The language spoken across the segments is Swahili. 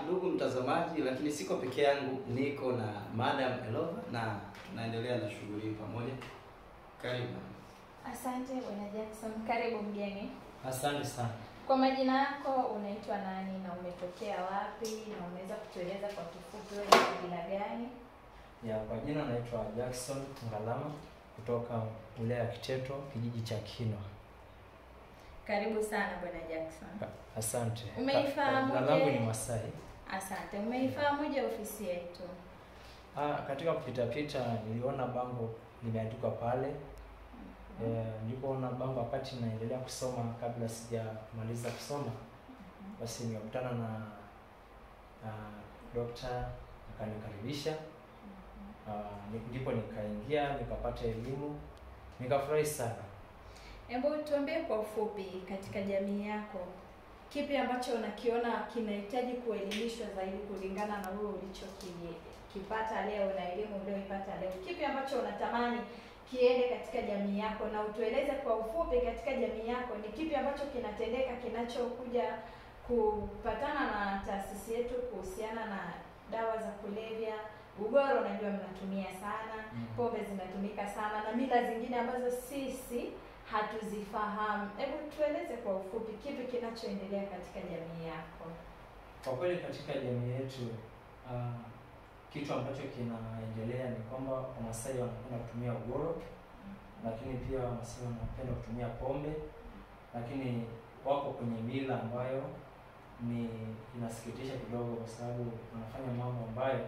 Ndugu mtazamaji, lakini siko peke yangu, niko na Madam Elova na tunaendelea na shughuli pamoja. Karibu. Asante Bwana Jackson, karibu mgeni. Asante sana. Kwa majina yako unaitwa nani na umetokea wapi na unaweza kutueleza kwa kifupi wewe ni kabila gani? Kwa jina naitwa Jackson Ngalama kutoka wilaya ya Kiteto, kijiji cha Kinwa. Karibu sana Bwana Jackson. Asante. Umeifahamu jina langu ni Masai. Asante. Umeifahamu ofisi yetu? Katika kupita niliona bango limeandikwa pale. Nilipoona bango wakati naendelea kusoma, kabla sijamaliza kusoma, basi nikakutana na daktari akanikaribisha. Ndipo nikaingia nikapata elimu, nikafurahi sana. Hebu tuambie kwa ufupi, katika jamii yako kipi ambacho unakiona kinahitaji kuelimishwa zaidi kulingana na wewe ulichokipata leo na elimu uliyoipata leo? Kipi ambacho unatamani kiende katika jamii yako, na utueleze kwa ufupi katika jamii yako ni kipi ambacho kinatendeka kinachokuja kupatana na taasisi yetu kuhusiana na dawa za kulevya. Ugoro unajua mnatumia sana, pombe zinatumika sana na mila zingine ambazo sisi hatuzifahamu. Hebu tueleze kwa ufupi kipi kinachoendelea katika jamii yako. Kwa kweli katika jamii yetu kitu ambacho kinaendelea ni kwamba Wamasai wanapenda kutumia ugoro, lakini pia Wamasai wanapenda kutumia pombe, lakini wako kwenye mila ambayo inasikitisha kidogo, kwa sababu wanafanya mambo ambayo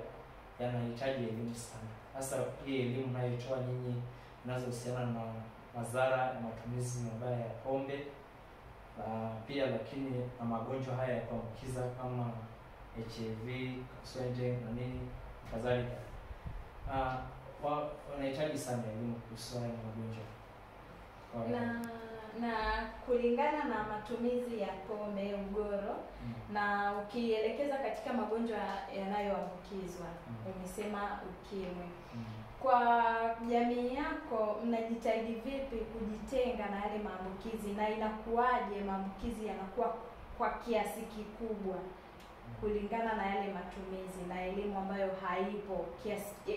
yanahitaji elimu sana. Sasa hii elimu mnayoitoa nyinyi inazohusiana na madhara ya matumizi mabaya ya pombe, pia lakini na magonjwa haya ya kuambukiza kama HIV, kaswende na nini kadhalika. Wanahitaji sana elimu kuhusu haya magonjwa. Na kulingana na matumizi ya pombe, ugoro, na ukielekeza katika magonjwa yanayoambukizwa, umesema ukimwi. Kwa jamii yako mnajitahidi vipi kujitenga na yale maambukizi, na inakuwaje maambukizi yanakuwa kwa kiasi kikubwa kulingana na yale matumizi na elimu ambayo haipo?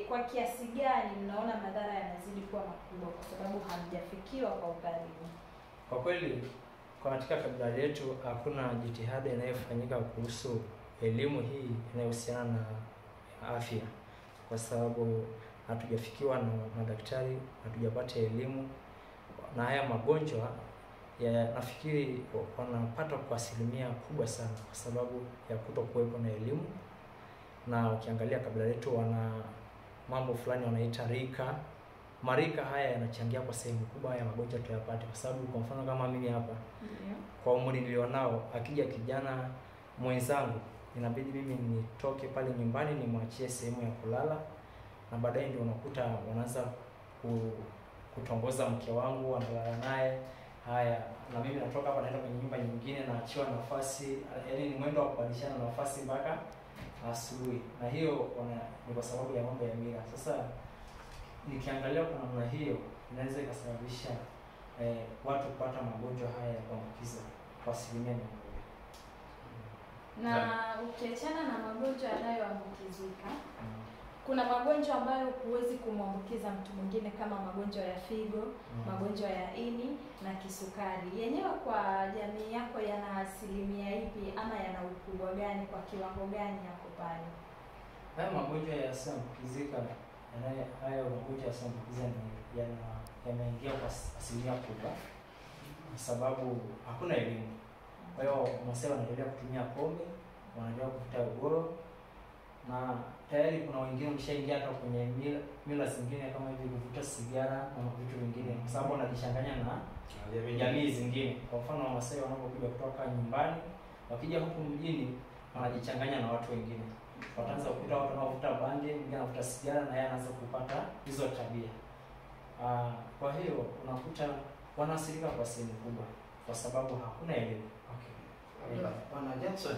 Kwa kiasi gani mnaona madhara yanazidi kuwa makubwa kwa sababu hamjafikiwa kwa ukaribu? Kwa kweli katika kabila letu hakuna jitihada inayofanyika kuhusu elimu hii inayohusiana na afya, kwa sababu hatujafikiwa na madaktari, hatujapata elimu na haya magonjwa nafikiri wanapata kwa asilimia kubwa sana kwa sababu ya kutokuwepo na elimu. Na ukiangalia kabila letu wana mambo fulani wanaita rika. Marika haya yanachangia kwa sehemu kubwa ya magonjwa tuyapate, kwa sababu kwa mfano kama mimi hapa, kwa umri nilionao, akija kijana mwenzangu inabidi mimi nitoke pale nyumbani nimwachie sehemu ya kulala, na baadaye ndio unakuta wanaanza kutongoza mke wangu, wanalala naye. Haya, na mimi natoka hapa naenda kwenye nyumba nyingine na achiwa nafasi, yaani ni mwendo wa kubadilishana nafasi mpaka asubuhi. Na hiyo ni kwa sababu ya mambo ya mila. Sasa nikiangalia kwa namna hiyo inaweza ikasababisha watu kupata magonjwa haya ya kuambukiza kwa asilimia nyingi. Na ukiachana na magonjwa yanayoambukizika, kuna magonjwa ambayo huwezi kumwambukiza mtu mwingine kama magonjwa ya figo, magonjwa ya ini na kisukari. Yenyewe kwa jamii yako yana asilimia ipi ama yana ukubwa gani, kwa kiwango gani hapo pale? Haya magonjwa yasiyoambukizika, haya magonjwa yasiyoambukiza yameingia kwa asilimia kubwa kwa sababu hakuna elimu. Kwa hiyo Wamasai wanaendelea kutumia pombe, wanaendelea kuvuta ugoro, na tayari kuna wengine wameshaingia hata kwenye mila zingine kama hivi kuvuta sigara na vitu vingine, kwa sababu wanajichanganya na jamii zingine. Kwa mfano Wamasai wanapokuja kutoka nyumbani, wakija huku mjini wanajichanganya na watu wengine. Wataanza kukuta watu wanaovuta bangi, mwingine anavuta sigara, na yeye anaanza kupata hizo tabia. Kwa hiyo unakuta wanaathirika kwa sehemu kubwa kwa sababu hakuna elimu. Bwana Jackson,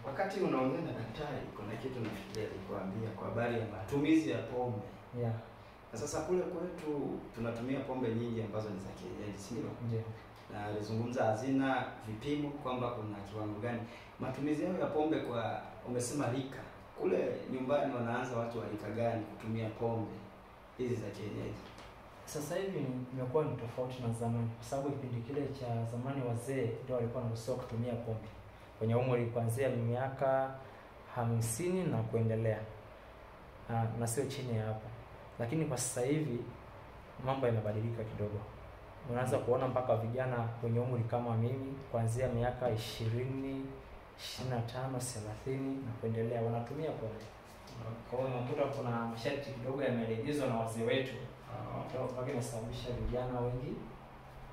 wakati unaongea na daktari kuna kitu nafikiria nikuambia kwa habari ya matumizi ya pombe. Na sasa kule kwetu tunatumia pombe nyingi ambazo ni za kienyeji, si ndio? na alizungumza hazina vipimo kwamba kuna kiwango gani matumizi yao ya pombe. Kwa umesema rika kule nyumbani, wanaanza watu wa rika gani kutumia pombe hizi za kienyeji? Sasa hivi imekuwa ni tofauti na zamani, kwa sababu kipindi kile cha zamani wazee ndio walikuwa wanaruhusiwa kutumia pombe kwenye umri kuanzia miaka 50 na kuendelea, na sio chini ya hapo. Lakini kwa sasa hivi mambo yamebadilika kidogo. Unaanza kuona mpaka vijana kwenye umri kama mimi kuanzia miaka 20, 25, 30 na kuendelea wanatumia pombe. Kwa hiyo unakuta kuna masharti kidogo yamelegezwa na wazee wetu. Mpaka inasababisha vijana wengi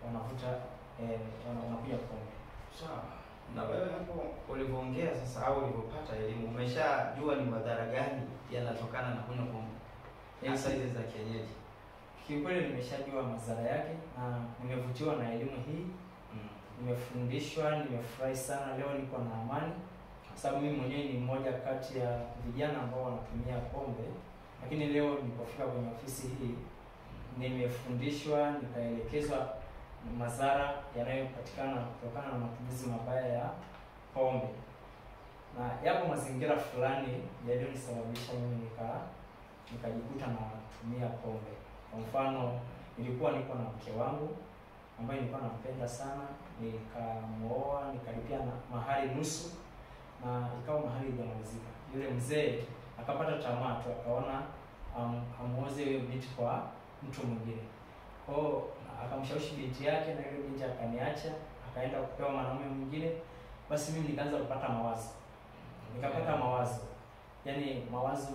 wanavuta wanakunywa pombe. Sawa. Na wewe hapo ulivyoongea sasa au ulivyopata elimu, umeshajua ni madhara gani yanatokana na kunywa pombe hasa hizi za kienyeji? Kiukweli nimeshajua madhara yake na nimevutiwa na elimu hii. Nimefundishwa, nimefurahi sana, leo niko na amani kwa sababu mimi mwenyewe ni mmoja kati ya vijana ambao wanatumia pombe. Lakini leo nilipofika kwenye ofisi hii nimefundishwa, nikaelekezwa madhara yanayopatikana kutokana na matumizi mabaya ya pombe. Na yapo mazingira fulani yaliyonisababisha mimi nikajikuta na kutumia pombe. Kwa mfano, nilikuwa niko na mke wangu ambaye nilikuwa nampenda sana, nikamuoa, nikalipia na mahari nusu, na ikawa mahari hajamalizika. Yule mzee akapata tamaa tu, akaona amuoze yule binti kwa mtu mwingine. Kwa hiyo akamshawishi binti yake, na yule binti akaniacha, akaenda kupewa mwanaume mwingine. Basi mimi nikaanza kupata mawazo. Nikapata mawazo. Yaani mawazo.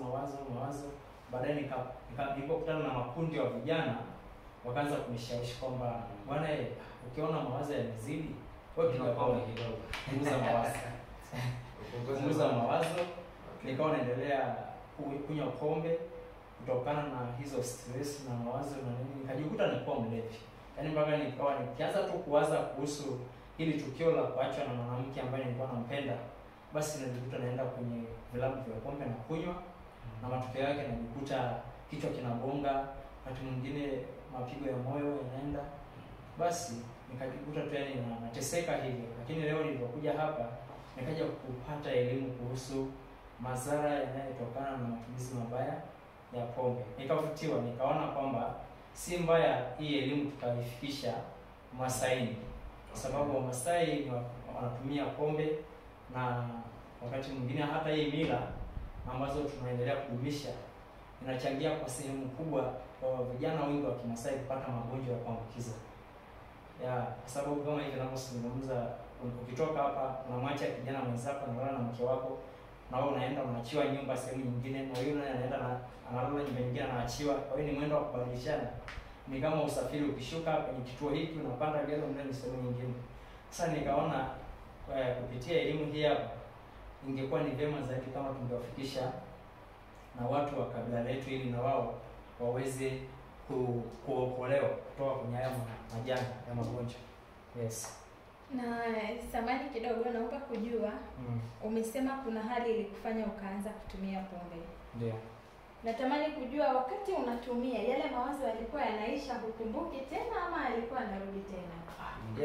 Baadaye nikakutana na makundi wa vijana, wakaanza kunishawishi kwamba bwana, ukiona mawazo yamezidi, wewe piga pombe kidogo, punguza mawazo. Nikawa naendelea kunywa pombe kutokana na hizo stress na mawazo na nini, nikajikuta nilikuwa mlevi. Yaani mpaka nikawa nikianza tu kuwaza kuhusu hili tukio la kuachwa na mwanamke ambaye nilikuwa nampenda, basi najikuta naenda kwenye vilabu vya pombe na kunywa, na matokeo yake najikuta kichwa kinagonga, wakati mwingine mapigo ya moyo yanaenda. Basi nikajikuta tu yani nateseka hivyo. Lakini leo nilipokuja hapa nikaja kupata elimu kuhusu madhara yanayotokana na matumizi mabaya ya pombe. Nikavutiwa, nikaona kwamba si mbaya hii elimu tukaifikisha Masaini, kwa sababu Wamasai wanatumia pombe, na wakati mwingine hata hii mila ambazo tunaendelea kudumisha inachangia kwa sehemu kubwa kwa vijana wengi wa Kimasai kupata magonjwa ya kuambukiza. Kwa sababu kama hivi ninapozungumza, ukitoka hapa unamwacha kijana mwenzako analala na mke wako, na wewe unaenda unaachiwa nyumba sehemu nyingine, na yule anaenda na analala nyumba nyingine anaachiwa. Kwa hiyo ni mwendo wa kubadilishana. Ni kama usafiri, ukishuka kwenye kituo hiki unapanda gari unaenda sehemu nyingine. Sasa nikaona kupitia elimu hii hapa ingekuwa ni vyema zaidi kama tungewafikisha na watu wa kabila letu, ili na wao waweze kuokolewa kutoka kwenye haya majanga ya magonjwa. Yes. Na samani kidogo, naomba kujua umesema kuna hali ilikufanya ukaanza kutumia pombe. Ndio. Natamani kujua wakati unatumia yale mawazo yalikuwa yanaisha, hukumbuki tena ama yalikuwa yanarudi tena?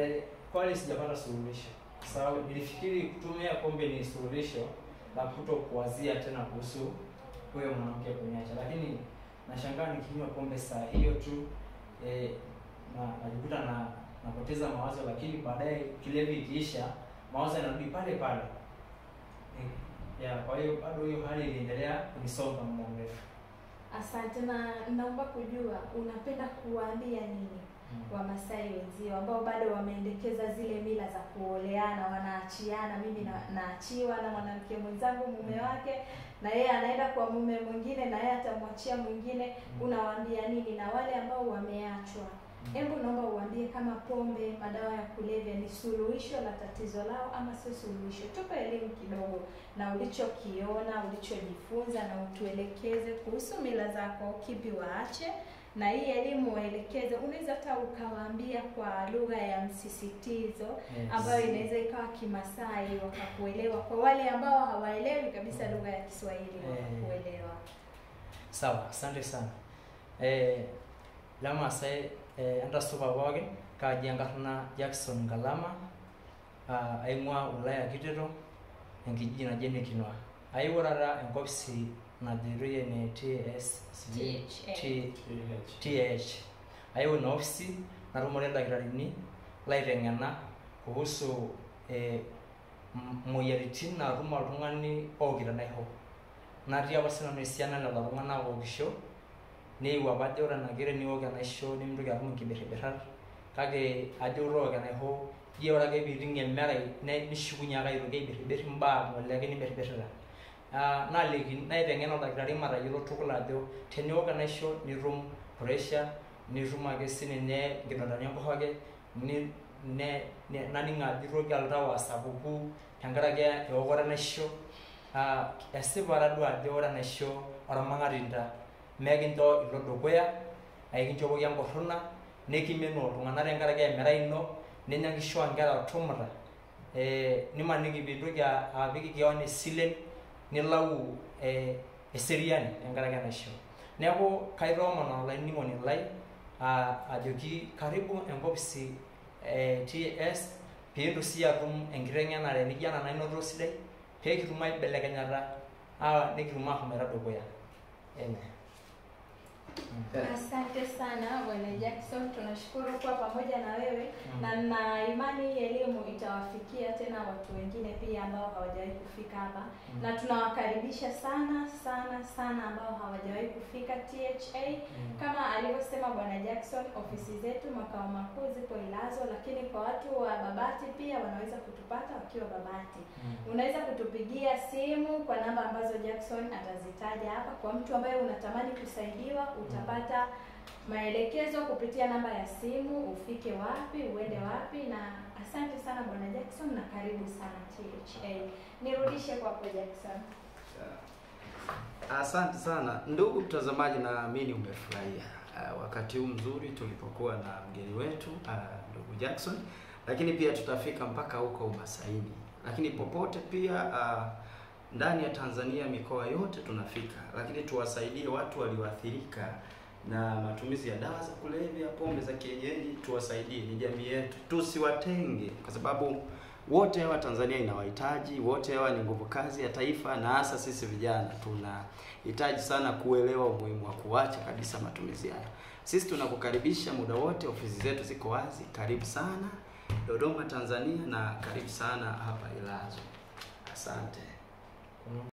Yaani kwani sijapata suluhisho. Sababu nilifikiri kutumia pombe ni suluhisho la kutokuwazia tena kuhusu huyo mwanamke kuniacha. Lakini nashangaa nikinywa pombe saa hiyo tu najikuta napoteza mawazo, lakini baadaye kilevi ikiisha mawazo yanarudi pale pale. Kwa hiyo bado hiyo hali iliendelea kunisonga muda mrefu. Asante. Na naomba kujua unapenda kuwaambia nini Wamasai wenzio ambao bado wameendekeza zile mila za kuoleana, wanaachiana, mimi naachiwa na mwanamke mwenzangu mume wake, na yeye anaenda kwa mume mwingine na yeye atamwachia mwingine. Unawaambia nini? Na wale ambao wameachwa, hebu naomba uambie kama pombe, madawa ya kulevya ni suluhisho la tatizo lao ama sio suluhisho. Tupe elimu kidogo na ulichokiona, ulichojifunza, na utuelekeze kuhusu mila zako, kipi waache, na hii elimu waelekeze. Unaweza hata ukawaambia kwa lugha ya msisitizo ambayo inaweza ikawa Kimasai wakakuelewa, kwa wale ambao hawaelewi kabisa lugha ya Kiswahili wakakuelewa. Sawa, asante sana. Lama sai anda suba wage kaji enkarna Jackson Ngalama, aing'ua Ulaya Kiteto, enkijiji naji ene Kinua. Aewuo taata enkopisi najoitoi ene TH. Aewuo ina ofisi natumore ildakitarini laiteng'ena kuhusu moyiaritin naatum oltung'ani ookito enaisho. Natii apa sinanu esiana lelo tung'anak ookisho, neyieu apa ajo ore enake teniok enaisho nemintoki atum inkibirribirat, kake ajo tooko enaisho iyie ore ake piiting' emerai nishukunye ake aitoki aibirribirr imbaa ng'ole ake nimbirribirrita. Naiteng'en oldakitari matayiolo tukul ajo teniok enaisho nitum pressure, nitum ake sininye nkidondani enkoshoke, naning' ajo itoki oltau asapuku tenkaraki eokoto enaisho. Esipa taduo ajo ore enaisho ormang'atinda mekincho ilo dukuya, aikinchopoki enkurruna, nekimenoo iltung'anak tenkaraki emerai ino, nenya nkishu oonkera tumuta, nimaniki piintoki apik keon isilen nilau eseriani tenkaraki enaisho. Neeku kaitoomon olainining'oni lai ajoki karibu enkopisi TS piintu sii atum enkiteng'enare nijo ena nainoto sidai, peekitum aibelekenyata nikitum ahomoita dukuya. Asante sana Bwana Jackson, tunashukuru kuwa pamoja na wewe na na imani hii elimu itawafikia tena watu wengine pia ambao hawajawahi kufika hapa na tunawakaribisha sana sana sana ambao hawajawahi kufika THA. Kama alivyosema Bwana Jackson, ofisi zetu makao makuu zipo Ilazo, lakini kwa watu wa Babati pia wanaweza kutupata wakiwa Babati. Unaweza kutupigia simu kwa namba ambazo Jackson atazitaja hapa. Kwa mtu ambaye unatamani kusaidiwa, utapata maelekezo kupitia namba ya simu, ufike wapi, uende wapi. Na asante sana Bwana Jackson na karibu sana THA. Nirudishe kwako Jackson. Asante sana ndugu mtazamaji, naamini umefurahia wakati huu mzuri tulipokuwa na mgeni wetu ndugu Jackson, lakini pia tutafika mpaka huko Umasaini, lakini popote pia ndani ya Tanzania mikoa yote tunafika, lakini tuwasaidie watu walioathirika na matumizi ya dawa za kulevya, pombe za kienyeji, tuwasaidie, ni jamii yetu, tusiwatenge kwa sababu wote hawa Tanzania inawahitaji, wote hawa ni nguvu kazi ya taifa, na hasa sisi vijana tunahitaji sana kuelewa umuhimu wa kuacha kabisa matumizi haya. Sisi tunakukaribisha muda wote, ofisi zetu ziko wazi. Karibu sana Dodoma Tanzania, na karibu sana hapa Ilazo. Asante.